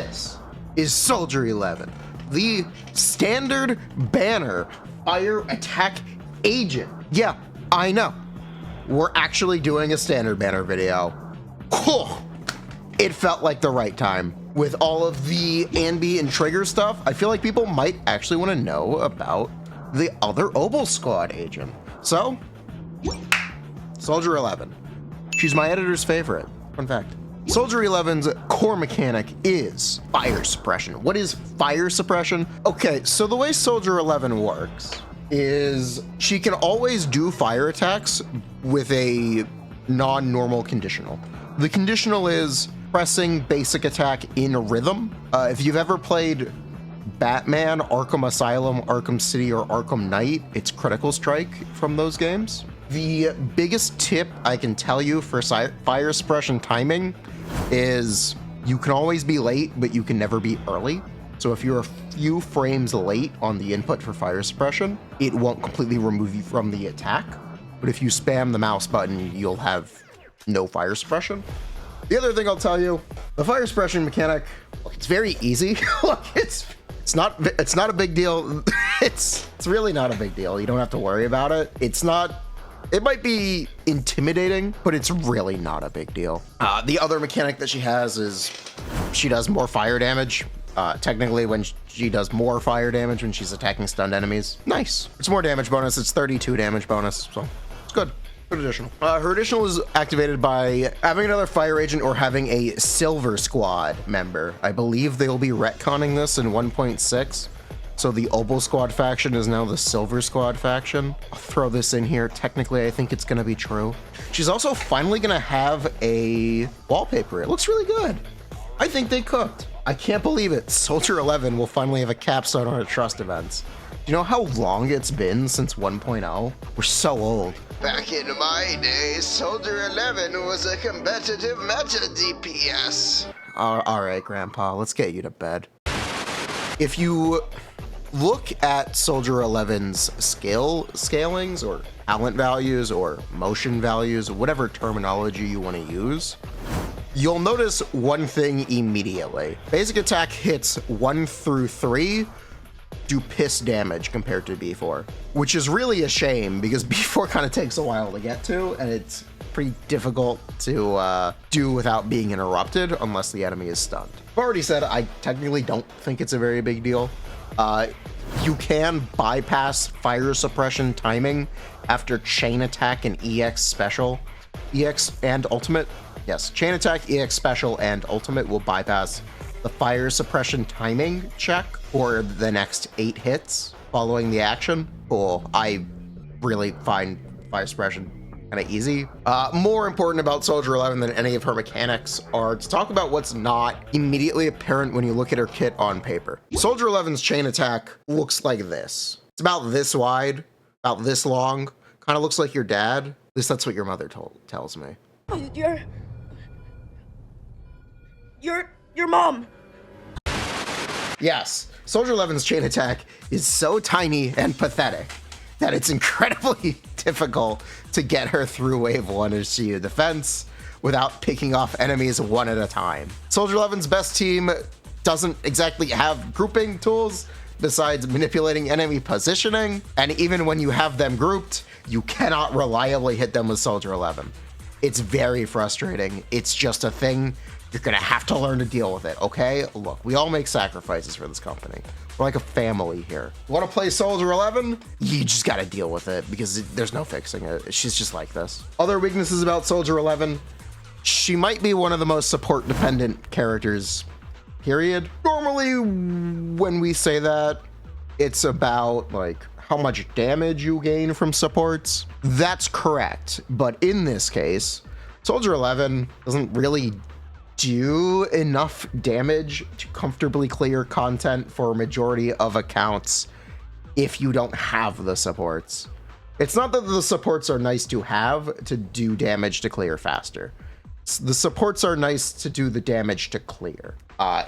This is Soldier 11, the standard banner fire attack agent. Yeah, I know. We're actually doing a standard banner video. Cool. It felt like the right time. With all of the Anby and Trigger stuff, I feel like people might actually want to know about the other Obel Squad agent. So, Soldier 11. She's my editor's favorite. Fun fact. Soldier 11's core mechanic is fire suppression. What is fire suppression? Okay, so the way Soldier 11 works is she can always do fire attacks with a non-normal conditional. The conditional is pressing basic attack in rhythm. If you've ever played Batman, Arkham Asylum, Arkham City, or Arkham Knight, it's Critical Strike from those games. The biggest tip I can tell you for fire suppression timing is you can always be late, but you can never be early. So if you're a few frames late on the input for fire suppression, it won't completely remove you from the attack. But if you spam the mouse button, you'll have no fire suppression. The other thing I'll tell you, the fire suppression mechanic, it's very easy. Look, it's not a big deal. It's really not a big deal. You don't have to worry about it. It might be intimidating, but it's really not a big deal. The other mechanic that she has is she does more fire damage. Technically, when she does more fire damage when she's attacking stunned enemies. Nice. It's more damage bonus. It's 32 damage bonus, so it's good. Good additional. Her additional is activated by having another fire agent or having a Silver Squad member. I believe they will be retconning this in 1.6. So the Obel Squad faction is now the Silver Squad faction. I'll throw this in here. Technically, I think it's going to be true. She's also finally going to have a wallpaper. It looks really good. I think they cooked. I can't believe it. Soldier 11 will finally have a capstone on her trust events. Do you know how long it's been since 1.0? We're so old. Back in my day, Soldier 11 was a competitive meta DPS. All right, Grandpa, let's get you to bed. If you look at Soldier 11's scalings or talent values or motion values, whatever terminology you want to use, you'll notice one thing immediately. Basic attack hits 1 through 3 do piss damage compared to B4, which is really a shame because B4 kind of takes a while to get to, and it's pretty difficult to do without being interrupted unless the enemy is stunned. I've already said I technically don't think it's a very big deal. You can bypass fire suppression timing after chain attack and EX special. EX and ultimate. Yes, chain attack, EX special, and ultimate will bypass the fire suppression timing check for the next 8 hits following the action. Cool. I really find fire suppression kind of easy. More important about Soldier 11 than any of her mechanics are to talk about what's not immediately apparent when you look at her kit on paper. Soldier 11's chain attack looks like this. It's about this wide, about this long, kind of looks like your dad. At least that's what your mother tells me. Your mom. Yes, Soldier 11's chain attack is so tiny and pathetic that it's incredibly difficult to get her through wave 1 as she defense without picking off enemies one at a time. Soldier 11's best team doesn't exactly have grouping tools besides manipulating enemy positioning, and even when you have them grouped, you cannot reliably hit them with Soldier 11. It's very frustrating. It's just a thing. You're gonna have to learn to deal with it, okay? Look, we all make sacrifices for this company. We're like a family here. Want to play Soldier 11? You just gotta deal with it because there's no fixing it. She's just like this. Other weaknesses about Soldier 11, she might be one of the most support-dependent characters, period. Normally, when we say that, it's about like how much damage you gain from supports. That's correct, but in this case, Soldier 11 doesn't really do enough damage to comfortably clear content for a majority of accounts if you don't have the supports. It's not that the supports are nice to have to do damage to clear faster. The supports are nice to do the damage to clear.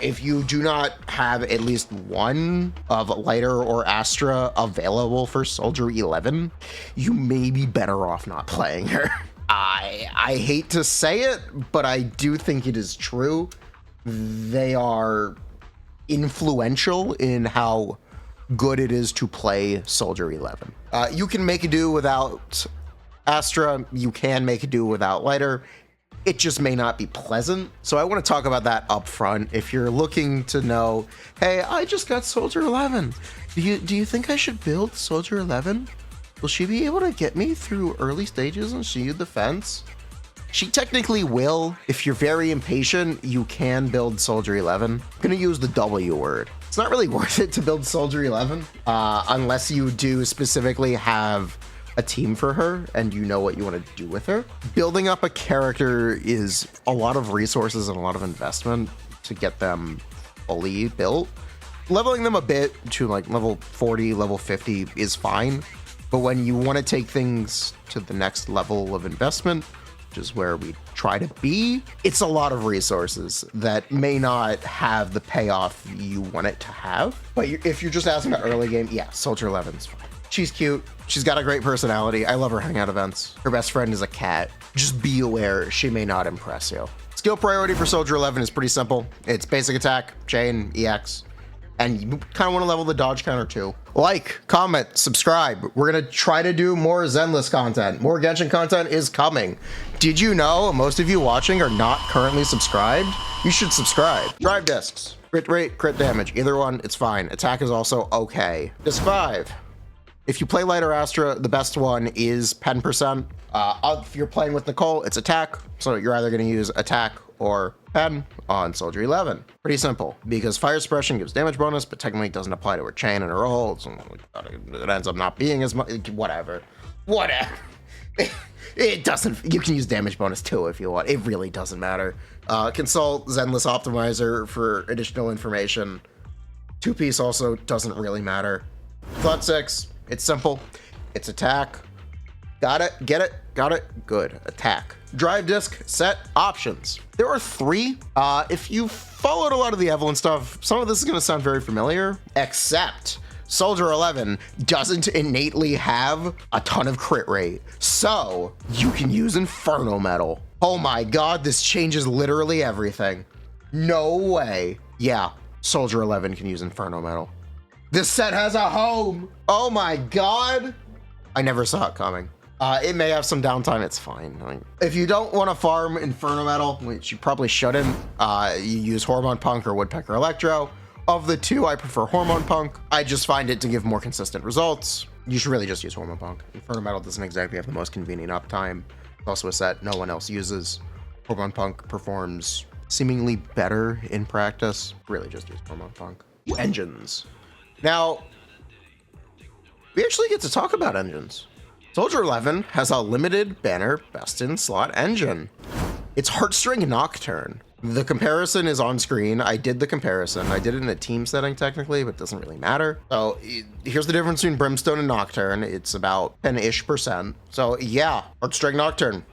If you do not have at least one of Lighter or Astra available for Soldier 11, you may be better off not playing her. I hate to say it, but I do think it is true. they are influential in how good it is to play Soldier 11. You can make a do without Astra, you can make a do without Lighter. It just may not be pleasant. So I want to talk about that up front. If you're looking to know, hey, I just got Soldier 11. Do you think I should build Soldier 11? Will she be able to get me through early stages and Shield Defense? She technically will. If you're very impatient, you can build Soldier 11. I'm gonna use the W word. It's not really worth it to build Soldier 11 unless you do specifically have a team for her and you know what you want to do with her. Building up a character is a lot of resources and a lot of investment to get them fully built. Leveling them a bit to like level 40, level 50 is fine, but when you want to take things to the next level of investment, which is where we try to be, it's a lot of resources that may not have the payoff you want it to have. But if you're just asking about early game, yeah, Soldier 11's fine. She's cute. She's got a great personality. I love her hangout events. Her best friend is a cat. Just be aware she may not impress you. Skill priority for Soldier 11 is pretty simple. It's basic attack, chain, EX, and you kind of want to level the dodge counter too. Like, comment, subscribe. We're going to try to do more Zenless content. More Genshin content is coming. Did you know most of you watching are not currently subscribed? You should subscribe. Drive discs. Crit rate, crit damage. Either one, it's fine. Attack is also okay. Disc 5. If you play Lighter Astra, the best one is 10%. If you're playing with Nicole, it's attack. So you're either going to use attack or pen on Soldier 11. Pretty simple, because fire suppression gives damage bonus, but technically it doesn't apply to her chain and her ult. So it ends up not being as much. Whatever. It doesn't. You can use damage bonus too if you want. It really doesn't matter. Consult Zenless Optimizer for additional information. 2-piece also doesn't really matter. Thought 6. It's simple. It's attack. Got it? Get it? Got it? Good. Attack. Drive disc set options. There are 3. If you followed a lot of the Evelyn stuff, some of this is going to sound very familiar, except Soldier 11 doesn't innately have a ton of crit rate. So you can use Inferno Metal. Oh my God, this changes literally everything. No way. Yeah, Soldier 11 can use Inferno Metal. This set has a home. Oh my God. I never saw it coming. It may have some downtime. It's fine. If you don't want to farm Inferno Metal, which you probably shouldn't, you use Hormone Punk or Woodpecker Electro. Of the two, I prefer Hormone Punk. I just find it to give more consistent results. You should really just use Hormone Punk. Inferno Metal doesn't exactly have the most convenient uptime. It's also a set no one else uses. Hormone Punk performs seemingly better in practice. Really just use Hormone Punk. Engines. Now, we actually get to talk about engines. Soldier 11 has a limited banner best in slot engine. It's Heartstring Nocturne. The comparison is on screen. I did the comparison. I did it in a team setting technically, but it doesn't really matter. So here's the difference between Brimstone and Nocturne. It's about 10-ish%. So yeah, Heartstring Nocturne.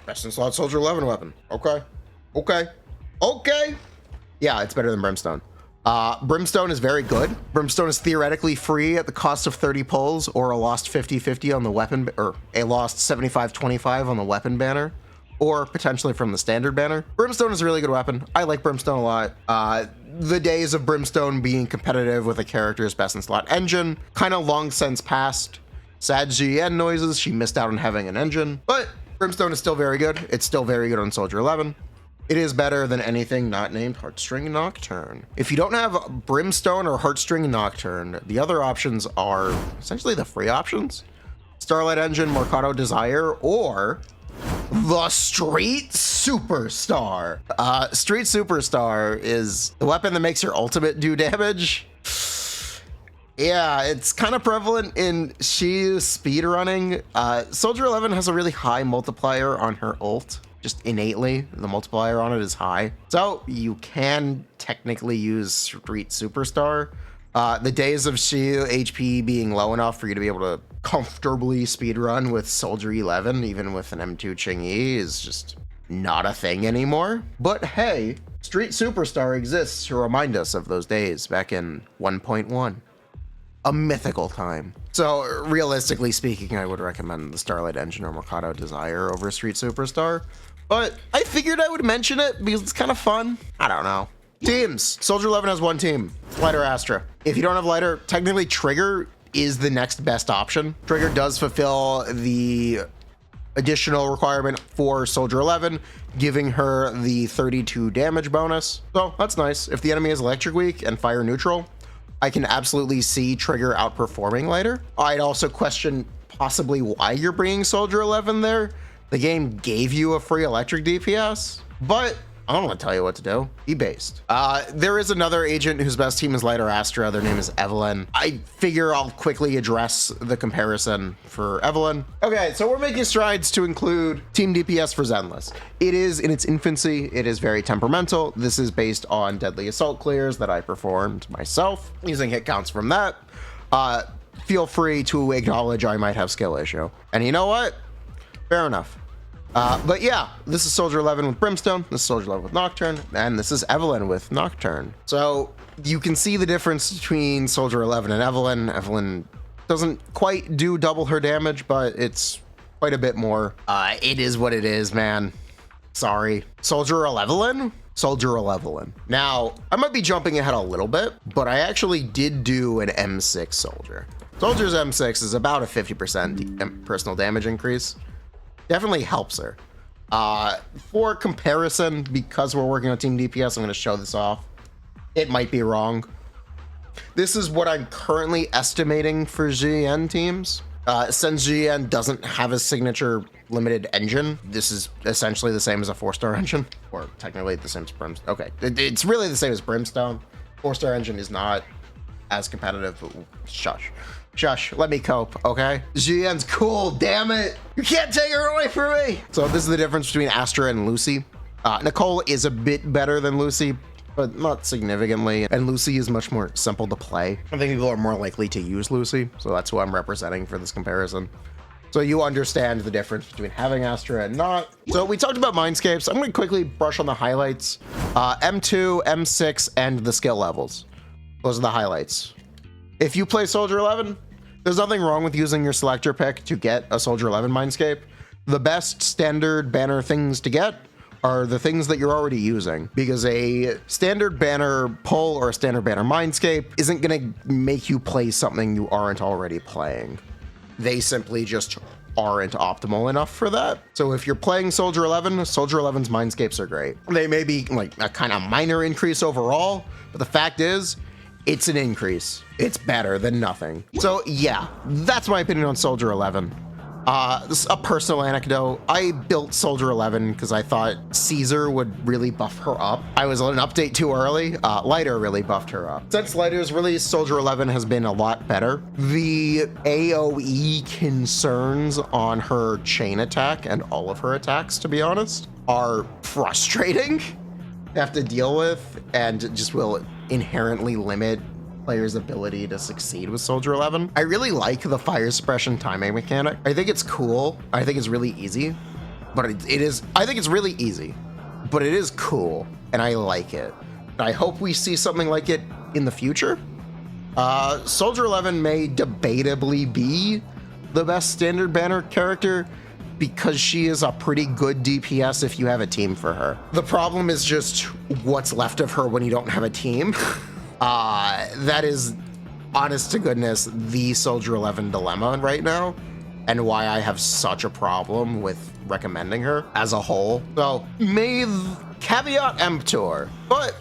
Best in slot Soldier 11 weapon. Okay. Yeah, it's better than Brimstone. Brimstone is very good. Brimstone is theoretically free at the cost of 30 pulls or a lost 50-50 on the weapon, or a lost 75-25 on the weapon banner, or potentially from the standard banner. Brimstone is a really good weapon. I like Brimstone a lot. The days of Brimstone being competitive with a character's best in slot engine kind of long since passed. Sad GN noises, she missed out on having an engine, but Brimstone is still very good. It's still very good on Soldier 11. It is better than anything not named Heartstring Nocturne. If you don't have Brimstone or Heartstring Nocturne, the other options are essentially the free options. Starlight Engine, Mercado Desire, or the Street Superstar. Street Superstar is the weapon that makes your ultimate do damage. Yeah, it's kind of prevalent in Shiu's speedrunning. Soldier 11 has a really high multiplier on her ult. Just innately, the multiplier on it is high. So you can technically use Street Superstar. The days of Shiu HP being low enough for you to be able to comfortably speedrun with Soldier 11, even with an M2 Ching-Yi, is just not a thing anymore. But hey, Street Superstar exists to remind us of those days back in 1.1. A mythical time. So realistically speaking, I would recommend the Starlight Engine or Mercado Desire over Street Superstar. but I figured I would mention it because it's kind of fun. I don't know. Teams. Soldier 11 has one team, Lighter Astra. If you don't have Lighter, technically Trigger is the next best option. Trigger does fulfill the additional requirement for Soldier 11, giving her the 32 damage bonus. So that's nice. If the enemy is electric weak and fire neutral, I can absolutely see Trigger outperforming Lighter. I'd also question possibly why you're bringing Soldier 11 there. The game gave you a free electric DPS, but I don't want to tell you what to do. Be based. There is another agent whose best team is Lighter Astra. Their name is Evelyn. I figure I'll quickly address the comparison for Evelyn. Okay, so we're making strides to include team DPS for Zenless. It is in its infancy. It is very temperamental. This is based on deadly assault clears that I performed myself using hit counts from that. Feel free to acknowledge I might have skill issue. And you know what? Fair enough. But yeah, this is Soldier 11 with Brimstone, this is Soldier 11 with Nocturne, and this is Evelyn with Nocturne. So you can see the difference between Soldier 11 and Evelyn. Evelyn doesn't quite do double her damage, but it's quite a bit more. It is what it is, man. Sorry. Soldier 11? Soldier 11. Now, I might be jumping ahead a little bit, but I actually did do an M6 Soldier. Soldier's M6 is about a 50% personal damage increase. Definitely helps her. For comparison, because we're working on team DPS, I'm going to show this off. It might be wrong. This is what I'm currently estimating for GN teams. Since GN doesn't have a signature limited engine, this is essentially the same as a 4-star engine, or technically the same as Brimstone. Okay, it's really the same as Brimstone. 4-star engine is not as competitive, but shush. Shush, let me cope, okay? GN's cool, damn it. You can't take her away from me. So this is the difference between Astra and Lucy. Nicole is a bit better than Lucy, but not significantly. And Lucy is much more simple to play. I think people are more likely to use Lucy, so that's who I'm representing for this comparison. So you understand the difference between having Astra and not. So we talked about Mindscapes. I'm gonna quickly brush on the highlights. M2, M6, and the skill levels. Those are the highlights. If you play Soldier 11, there's nothing wrong with using your selector pick to get a Soldier 11 Mindscape. The best standard banner things to get are the things that you're already using, because a standard banner pull or a standard banner Mindscape isn't gonna make you play something you aren't already playing. They simply just aren't optimal enough for that. So if you're playing Soldier 11, Soldier 11's Mindscapes are great. They may be like a kind of minor increase overall, but the fact is, it's an increase. It's better than nothing. So yeah, that's my opinion on Soldier 11. This is a personal anecdote. I built Soldier 11 because I thought Caesar would really buff her up. I was an update too early. Lighter really buffed her up. Since Lighter's release, Soldier 11 has been a lot better. The AoE concerns on her chain attack and all of her attacks, to be honest, are frustrating to have to deal with, and just will inherently limit players' ability to succeed with Soldier 11. I really like the fire suppression timing mechanic. I think it's cool. I think it's really easy, but I think it's really easy, but it is cool, and I like it. I hope we see something like it in the future. Soldier 11 may debatably be the best standard banner character, because she is a pretty good DPS if you have a team for her. The problem is just what's left of her when you don't have a team. That is, honest to goodness, the Soldier 11 dilemma right now, and why I have such a problem with recommending her as a whole. So, caveat emptor, but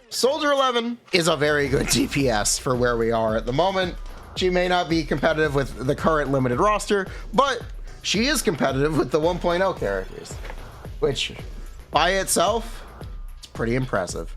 Soldier 11 is a very good DPS for where we are at the moment. She may not be competitive with the current limited roster, but she is competitive with the 1.0 characters, which by itself, is pretty impressive.